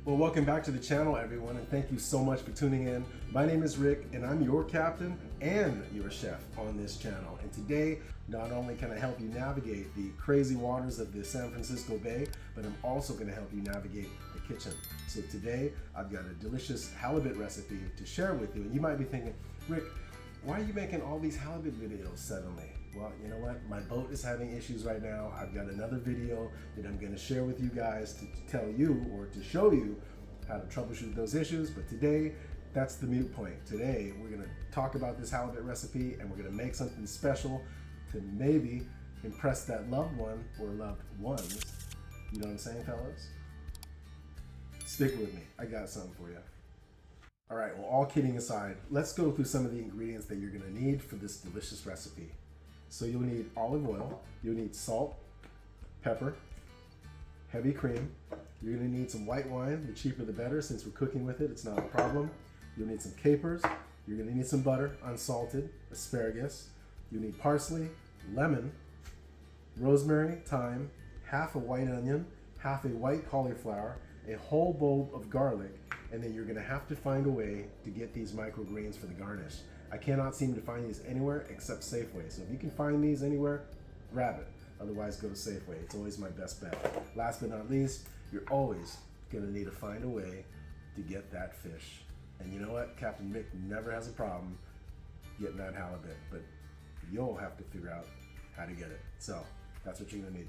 Well, welcome back to the channel, everyone, and thank you so much for tuning in. My name is Rick, and I'm your captain and your chef on this channel. And today, not only can I help you navigate the crazy waters of the San Francisco Bay, but I'm also going to help you navigate the kitchen. So today, I've got a delicious halibut recipe to share with you. And you might be thinking, Rick, why are you making all these halibut videos suddenly? Well, you know what? My boat is having issues right now. I've got another video that I'm going to share with you guys to tell you or to show you how to troubleshoot those issues. But today, that's the mute point. Today, we're going to talk about this halibut recipe and we're going to make something special to maybe impress that loved one or loved ones. You know what I'm saying, fellas? Stick with me. I got something for you. All right, well, all kidding aside, let's go through some of the ingredients that you're gonna need for this delicious recipe. So you'll need olive oil, you'll need salt, pepper, heavy cream, you're gonna need some white wine, the cheaper the better, since we're cooking with it, it's not a problem. You'll need some capers, you're gonna need some butter, unsalted, asparagus, you'll need parsley, lemon, rosemary, thyme, half a white onion, half a white cauliflower, a whole bowl of garlic, and then you're gonna have to find a way to get these microgreens for the garnish. I cannot seem to find these anywhere except Safeway. So if you can find these anywhere, grab it. Otherwise, go to Safeway. It's always my best bet. Last but not least, you're always gonna need to find a way to get that fish. And you know what? Captain Mick never has a problem getting that halibut, but you'll have to figure out how to get it. So that's what you're gonna need.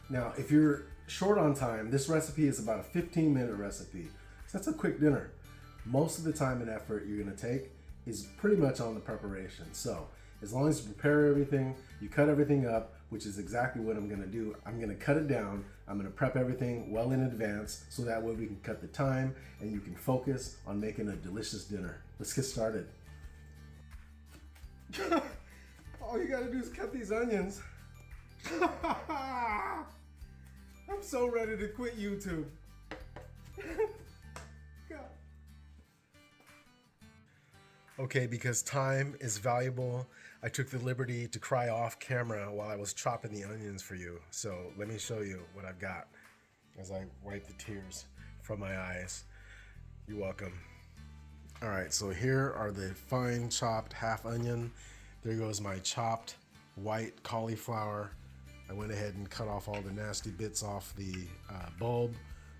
Now, if you're short on time, this recipe is about a 15-minute recipe. So that's a quick dinner. Most of the time and effort you're gonna take is pretty much on the preparation. So as long as you prepare everything, you cut everything up, which is exactly what I'm gonna do. I'm gonna cut it down. I'm gonna prep everything well in advance so that way we can cut the time and you can focus on making a delicious dinner. Let's get started. All you gotta do is cut these onions. I'm so ready to quit YouTube. God. Okay, because time is valuable, I took the liberty to cry off camera while I was chopping the onions for you. So let me show you what I've got as I wipe the tears from my eyes. You're welcome. All right, so here are the fine chopped half onion. There goes my chopped white cauliflower. I went ahead and cut off all the nasty bits off the bulb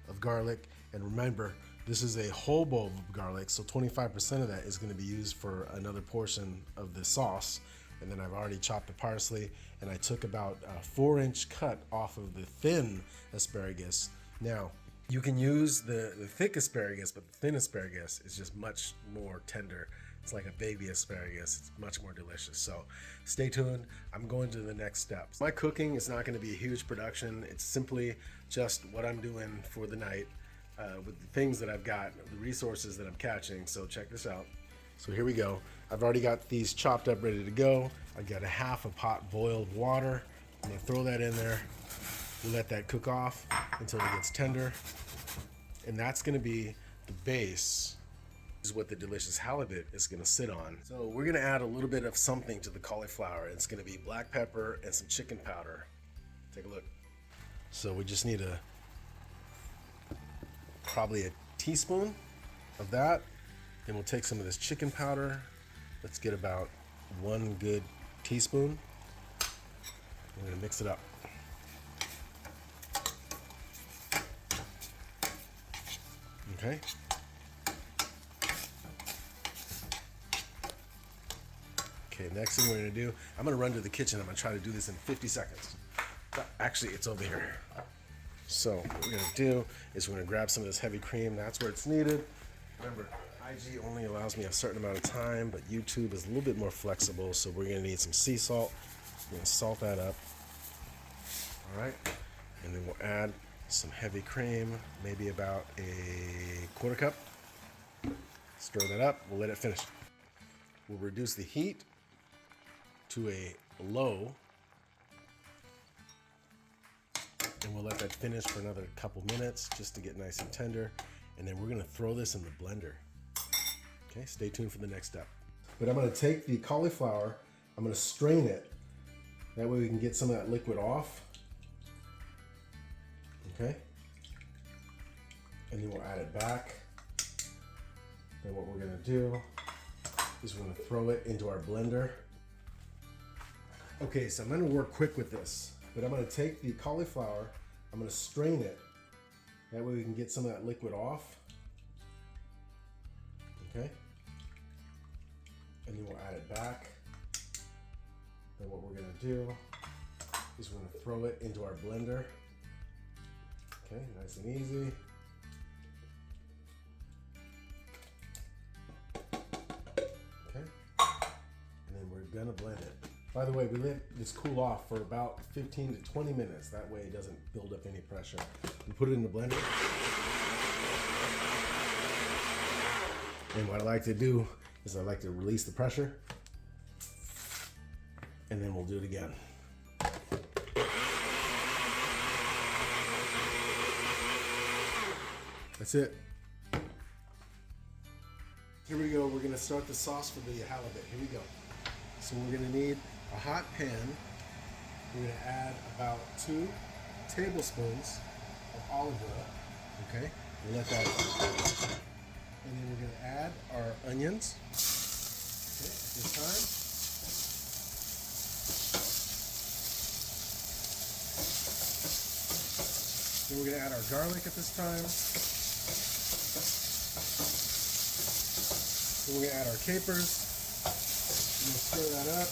of garlic. And remember, this is a whole bulb of garlic, so 25% of that is going to be used for another portion of the sauce. And then I've already chopped the parsley, and I took about a 4-inch cut off of the thin asparagus. Now, you can use the thick asparagus, but the thin asparagus is just much more tender. It's like a baby asparagus. It's much more delicious. So stay tuned. I'm going to the next steps. My cooking is not going to be a huge production. It's simply just what I'm doing for the night with the things that I've got, the resources that I'm catching. So check this out. So here we go. I've already got these chopped up, ready to go. I've got a half a pot boiled water. I'm going to throw that in there. We'll let that cook off until it gets tender. And that's going to be the base. Is what the delicious halibut is going to sit on. So we're going to add a little bit of something to the cauliflower. It's going to be black pepper and some chicken powder. Take a look. So we just need probably a teaspoon of that. Then we'll take some of this chicken powder. Let's get about 1 good teaspoon. We're going to mix it up. Okay. Okay, next thing we're gonna do, I'm gonna run to the kitchen. I'm gonna try to do this in 50 seconds. Actually, it's over here. So what we're gonna do is we're gonna grab some of this heavy cream. That's where it's needed. Remember, IG only allows me a certain amount of time, but YouTube is a little bit more flexible. So we're gonna need some sea salt. We're gonna salt that up. All right, and then we'll add some heavy cream, maybe about a 1/4 cup. Stir that up, we'll let it finish. We'll reduce the heat to a low, and we'll let that finish for another couple minutes just to get nice and tender, and then we're gonna throw this in the blender. Okay, stay tuned for the next step. But I'm gonna take the cauliflower, I'm gonna strain it, that way we can get some of that liquid off. Okay, and then we'll add it back. Then what we're gonna do is we're gonna throw it into our blender. Okay, so I'm gonna work quick with this, but I'm gonna take the cauliflower, I'm gonna strain it. That way we can get some of that liquid off. Okay. And then we'll add it back. Then what we're gonna do is we're gonna throw it into our blender. Okay, nice and easy. Okay, and then we're gonna blend it. By the way, we let this cool off for about 15 to 20 minutes. That way it doesn't build up any pressure. We put it in the blender. And what I like to do is I like to release the pressure. And then we'll do it again. That's it. Here we go. We're gonna start the sauce for the halibut. Here we go. So we're gonna need a hot pan. We're gonna add about 2 tablespoons of olive oil. Okay, we'll let that. And then we're gonna add our onions. Okay, at this time. Then we're gonna add our garlic at this time. Then we're gonna add our capers. I'm gonna stir that up.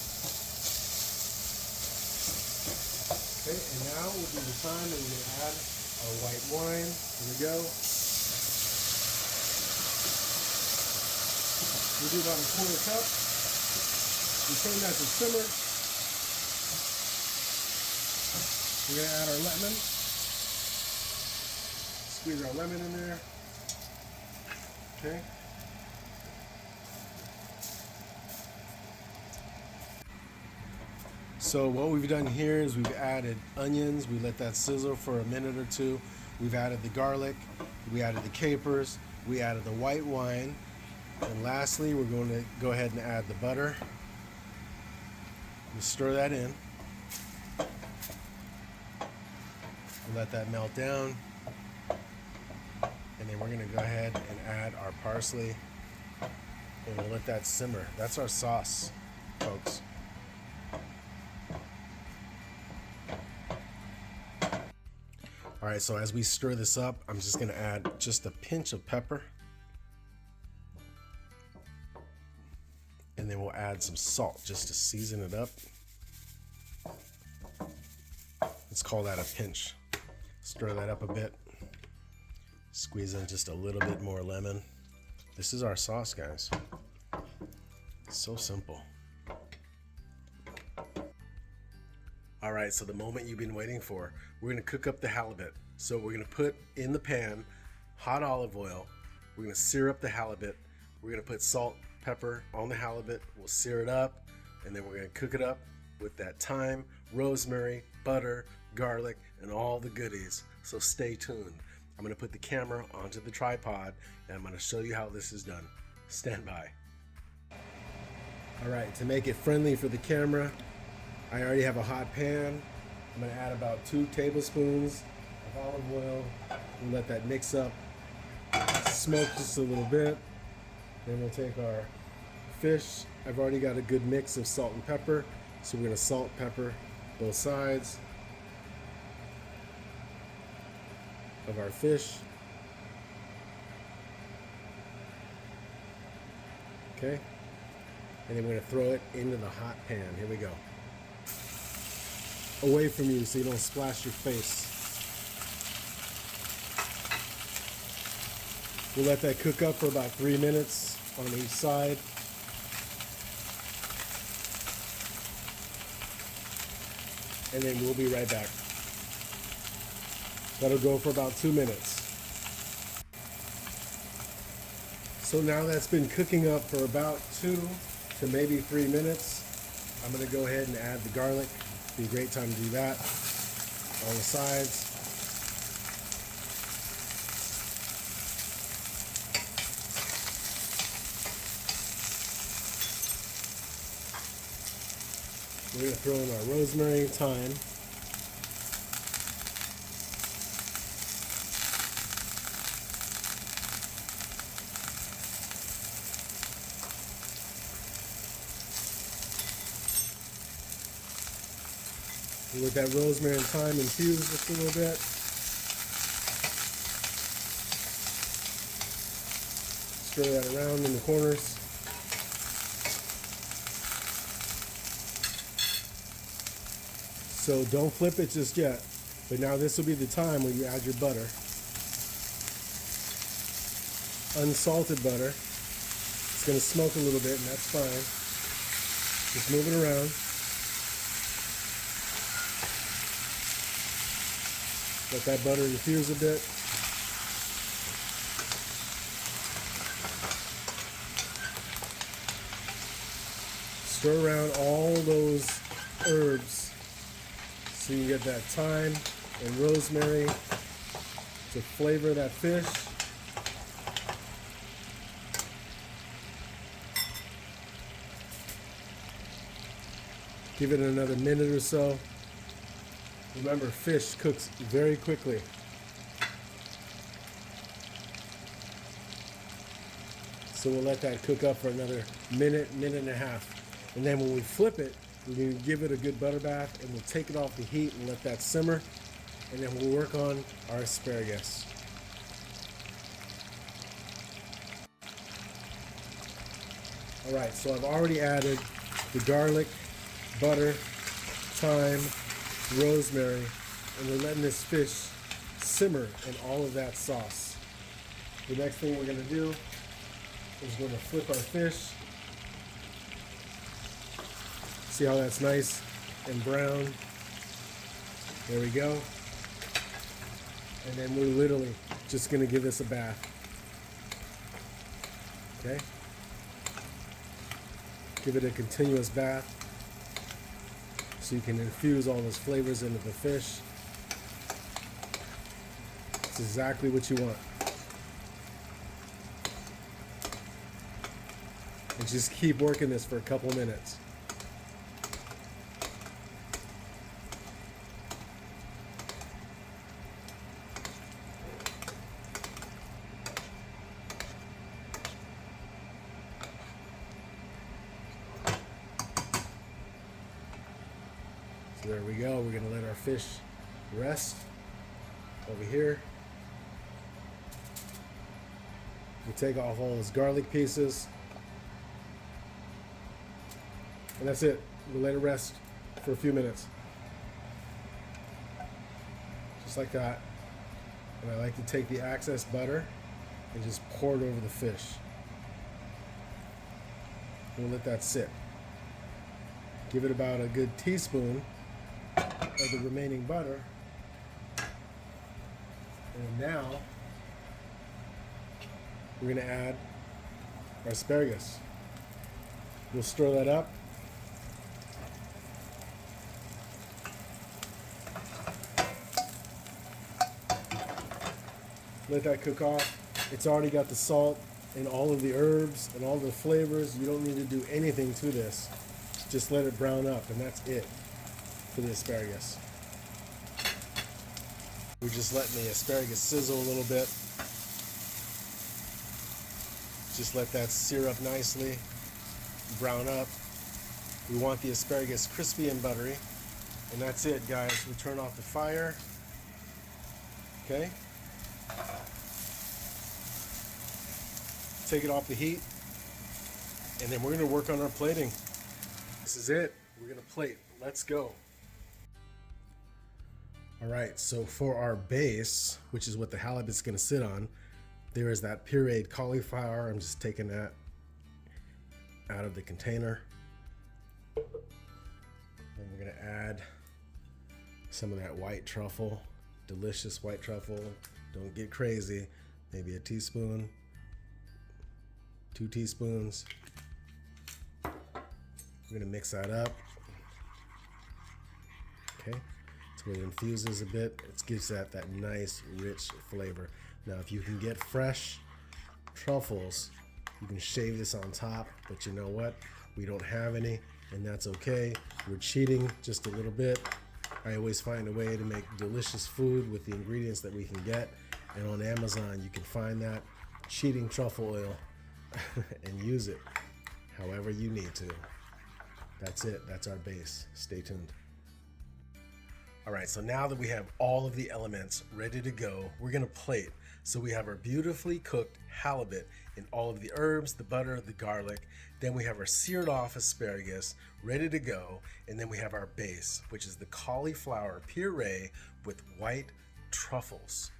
Okay, and now will be the time that we're gonna add our white wine. Here we go. We do about a 1/4 cup. We turn that to simmer. We're gonna add our lemon. Squeeze our lemon in there. Okay. So what we've done here is we've added onions. We let that sizzle for a minute or two. We've added the garlic. We added the capers. We added the white wine. And lastly, we're going to go ahead and add the butter. We stir that in. We'll let that melt down. And then we're going to go ahead and add our parsley. And we'll let that simmer. That's our sauce, folks. All right, so as we stir this up, I'm just gonna add just a pinch of pepper. And then we'll add some salt just to season it up. Let's call that a pinch. Stir that up a bit. Squeeze in just a little bit more lemon. This is our sauce, guys. So simple. All right, so the moment you've been waiting for, we're gonna cook up the halibut. So we're gonna put in the pan hot olive oil. We're gonna sear up the halibut. We're gonna put salt, pepper on the halibut. We'll sear it up, and then we're gonna cook it up with that thyme, rosemary, butter, garlic, and all the goodies. So stay tuned. I'm gonna put the camera onto the tripod, and I'm gonna show you how this is done. Stand by. All right, to make it friendly for the camera, I already have a hot pan. I'm gonna add about 2 tablespoons of olive oil. We'll let that mix up, smoke just a little bit. Then we'll take our fish. I've already got a good mix of salt and pepper. So we're gonna salt, pepper both sides of our fish. Okay. And then we're gonna throw it into the hot pan. Here we go. Away from you so you don't splash your face. We'll let that cook up for about 3 minutes on each side. And then we'll be right back. That'll go for about 2 minutes. So now that's been cooking up for about 2 to maybe 3 minutes. I'm gonna go ahead and add the garlic. Be a great time to do that on the sides. We're going to throw in our rosemary, thyme. Let that rosemary and thyme infuse just a little bit. Stir that around in the corners. So don't flip it just yet. But now this will be the time where you add your butter. Unsalted butter. It's going to smoke a little bit, and that's fine. Just move it around. Let that butter infuse a bit. Stir around all those herbs so you get that thyme and rosemary to flavor that fish. Give it another minute or so. Remember, fish cooks very quickly. So we'll let that cook up for another minute, minute and a half. And then when we flip it, we're going to give it a good butter bath, and we'll take it off the heat and let that simmer. And then we'll work on our asparagus. All right, so I've already added the garlic, butter, thyme, rosemary, and we're letting this fish simmer in all of that sauce. The next thing we're going to do is we're going to flip our fish. See how that's nice and brown? There we go. And then we're literally just going to give this a bath. Okay? Give it a continuous bath so you can infuse all those flavors into the fish. It's exactly what you want. And just keep working this for a couple minutes. So there we go. We're going to let our fish rest over here. We take off all those garlic pieces. And that's it. We'll let it rest for a few minutes. Just like that. And I like to take the excess butter and just pour it over the fish. We'll let that sit. Give it about a good teaspoon of the remaining butter. And now we're going to add our asparagus. We'll stir that up. Let that cook off. It's already got the salt and all of the herbs and all the flavors. You don't need to do anything to this. Just let it brown up, and that's it for the asparagus. We're just letting the asparagus sizzle a little bit. Just let that sear up nicely, brown up. We want the asparagus crispy and buttery. And that's it, guys. We turn off the fire. Okay? Take it off the heat. And then we're going to work on our plating. This is it. We're going to plate. Let's go. All right, so for our base, which is what the halibut's going to sit on, there is that pureed cauliflower. I'm just taking that out of the container. And we're going to add some of that white truffle, delicious white truffle. Don't get crazy. Maybe a teaspoon, 2 teaspoons. We're going to mix that up. Okay. So it infuses a bit. It gives that nice, rich flavor. Now, if you can get fresh truffles, you can shave this on top, but you know what? We don't have any, and that's okay. We're cheating just a little bit. I always find a way to make delicious food with the ingredients that we can get, and on Amazon, you can find that cheating truffle oil and use it however you need to. That's it. That's our base. Stay tuned. All right, so now that we have all of the elements ready to go, we're gonna plate. So we have our beautifully cooked halibut in all of the herbs, the butter, the garlic. Then we have our seared off asparagus ready to go. And then we have our base, which is the cauliflower puree with white truffles.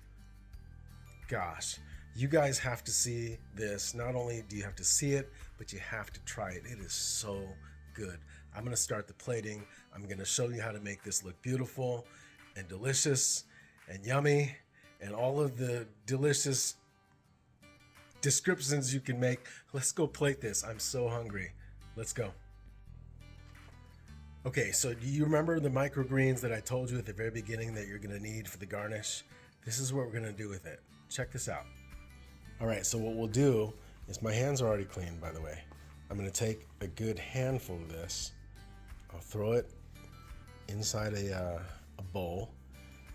Gosh, you guys have to see this. Not only do you have to see it, but you have to try it. It is so good. I'm gonna start the plating. I'm gonna show you how to make this look beautiful and delicious and yummy and all of the delicious descriptions you can make. Let's go plate this. I'm so hungry. Let's go. Okay, so do you remember the microgreens that I told you at the very beginning that you're gonna need for the garnish? This is what we're gonna do with it. Check this out. All right, so what we'll do is, my hands are already clean, by the way. I'm gonna take a good handful of this. I'll throw it inside a bowl.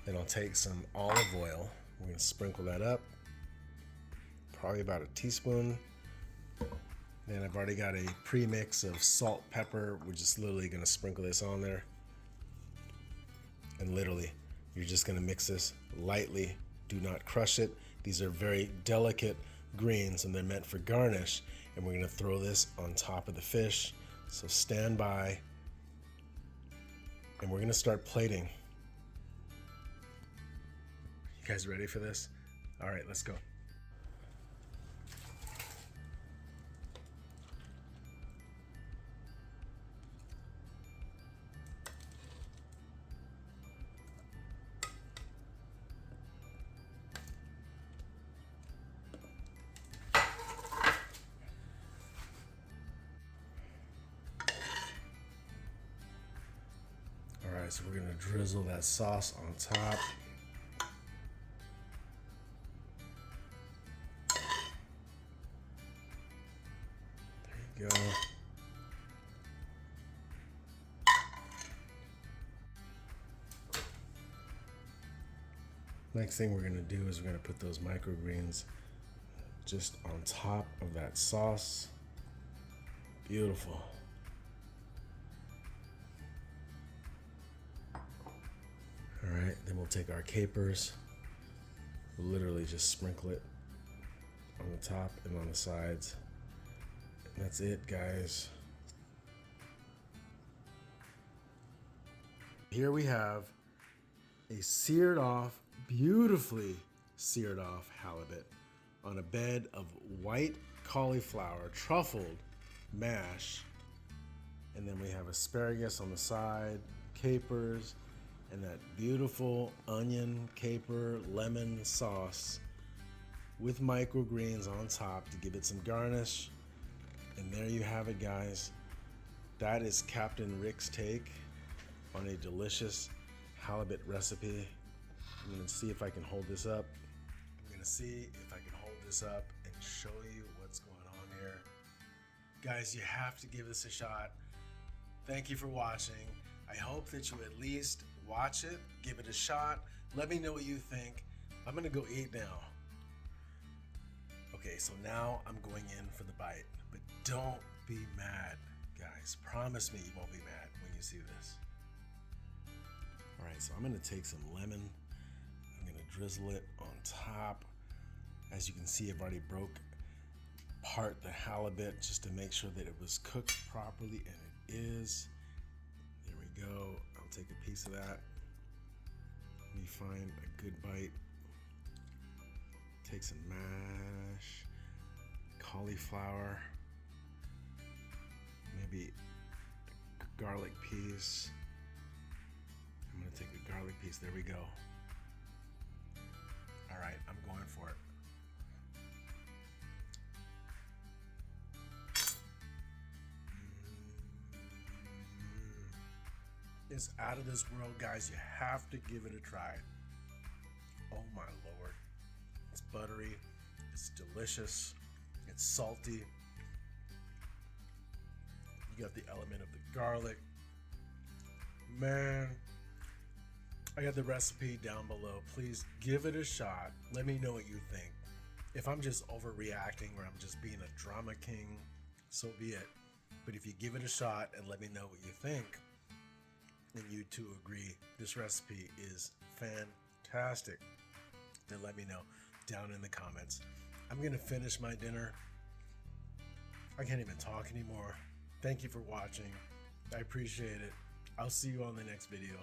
Then I'll take some olive oil. We're gonna sprinkle that up. Probably about a teaspoon. Then I've already got a pre-mix of salt, pepper. We're just literally gonna sprinkle this on there. And literally, you're just gonna mix this lightly. Do not crush it. These are very delicate greens and they're meant for garnish. And we're gonna throw this on top of the fish. So stand by. And we're gonna start plating. You guys ready for this? All right, let's go. All right, so we're gonna drizzle that sauce on top. There you go. Next thing we're gonna do is we're gonna put those microgreens just on top of that sauce. Beautiful. All right, then we'll take our capers. We'll literally just sprinkle it on the top and on the sides. And that's it, guys. Here we have a seared off, beautifully seared off halibut on a bed of white cauliflower truffled mash. And then we have asparagus on the side, capers, and that beautiful onion, caper, lemon sauce with microgreens on top to give it some garnish. And there you have it, guys. That is Captain Rick's take on a delicious halibut recipe. I'm gonna see if I can hold this up. I'm gonna see if I can hold this up and show you what's going on here. Guys, you have to give this a shot. Thank you for watching. I hope that you at least watch it, give it a shot. Let me know what you think. I'm gonna go eat now. Okay, so now I'm going in for the bite, but don't be mad, guys. Promise me you won't be mad when you see this. All right, so I'm gonna take some lemon. I'm gonna drizzle it on top. As you can see, I've already broke apart the halibut just to make sure that it was cooked properly, and it is. There we go. I'll take a piece of that. Let me find a good bite. Take some mash, cauliflower, maybe a garlic piece. I'm gonna take a garlic piece. There we go. All right, I'm going for it. It's out of this world, guys. You have to give it a try. Oh my Lord. It's buttery, it's delicious, it's salty. You got the element of the garlic. Man, I got the recipe down below. Please give it a shot. Let me know what you think. If I'm just overreacting or I'm just being a drama king, so be it. But if you give it a shot and let me know what you think, and you two agree this recipe is fantastic, then let me know down in the comments. I'm gonna finish my dinner. I can't even talk anymore. Thank you for watching. I appreciate it. I'll see you on the next video.